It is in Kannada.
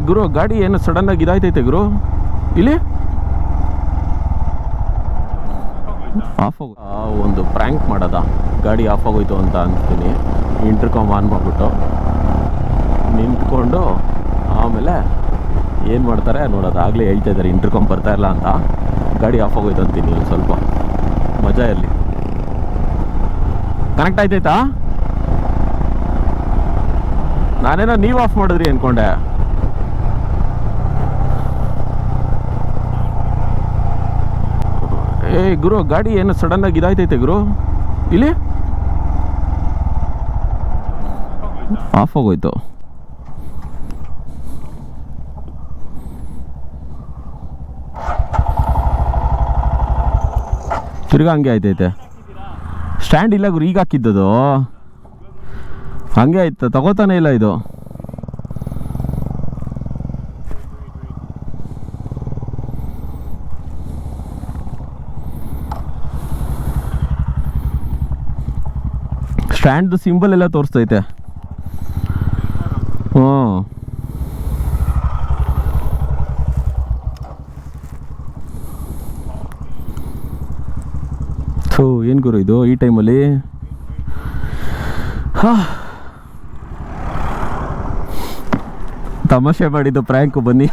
ಗುರು ಗಾಡಿ ಏನು ಸಡನ್ನಾಗಿ ಇದಾಯ್ತೈತೆ ಗುರು ಇಲ್ಲಿ ಆಫ್ ಹೋಗ ಒಂದು ಪ್ರ್ಯಾಂಕ್ ಮಾಡೋದ ಗಾಡಿ ಆಫ್ ಆಗೋಯ್ತು ಅಂತ ಅಂತೀನಿ. ಇಂಟರ್ಕಾಮ್ ಆನ್ ಮಾಡಿಬಿಟ್ಟು ನಿಂತ್ಕೊಂಡು ಆಮೇಲೆ ಏನು ಮಾಡ್ತಾರೆ ನೋಡೋದು. ಆಗಲೇ ಹೇಳ್ತಾ ಇದ್ದಾರೆ ಇಂಟರ್ಕಾಮ್ ಬರ್ತಾ ಇಲ್ಲ ಅಂತ, ಗಾಡಿ ಆಫ್ ಆಗೋಯ್ತು ಅಂತೀನಿ. ಸ್ವಲ್ಪ ಮಜಾ ಇರಲಿ. ಕನೆಕ್ಟ್ ಆಯ್ತಾಯ್ತಾ? ನಾನೇನೋ ನೀವು ಆಫ್ ಮಾಡಿದ್ರಿ ಅಂದ್ಕೊಂಡೆ. ಗುರು ಗಾಡಿ ಏನು ಸಡನ್ನಾಗಿ ಇದಾಯ್ತೈತೆ ಗುರು ಇಲ್ಲಿ ಆಫ್ ಆಗೋಯ್ತು. ತಿರ್ಗಾ ಹಂಗೆ ಆಯ್ತೈತೆ. ಸ್ಟ್ಯಾಂಡ್ ಇಲ್ಲ ಗುರು, ಈಗ ಹಾಕಿದ್ದದು ಹಂಗೆ ಆಯ್ತು, ತಗೋತಾನೆ ಇಲ್ಲ ಇದು. ಸ್ಟ್ಯಾಂಡ್ದು ಸಿಂಬಲ್ ಎಲ್ಲ ತೋರಿಸ್ತೈತೆ. ಹ್ಞೂ ಥೂ ಏನು ಗುರು ಇದು ಈ ಟೈಮಲ್ಲಿ? ತಮಾಷೆ ಮಾಡಿದ್ದು ಪ್ರ್ಯಾಂಕು ಬನ್ನಿ.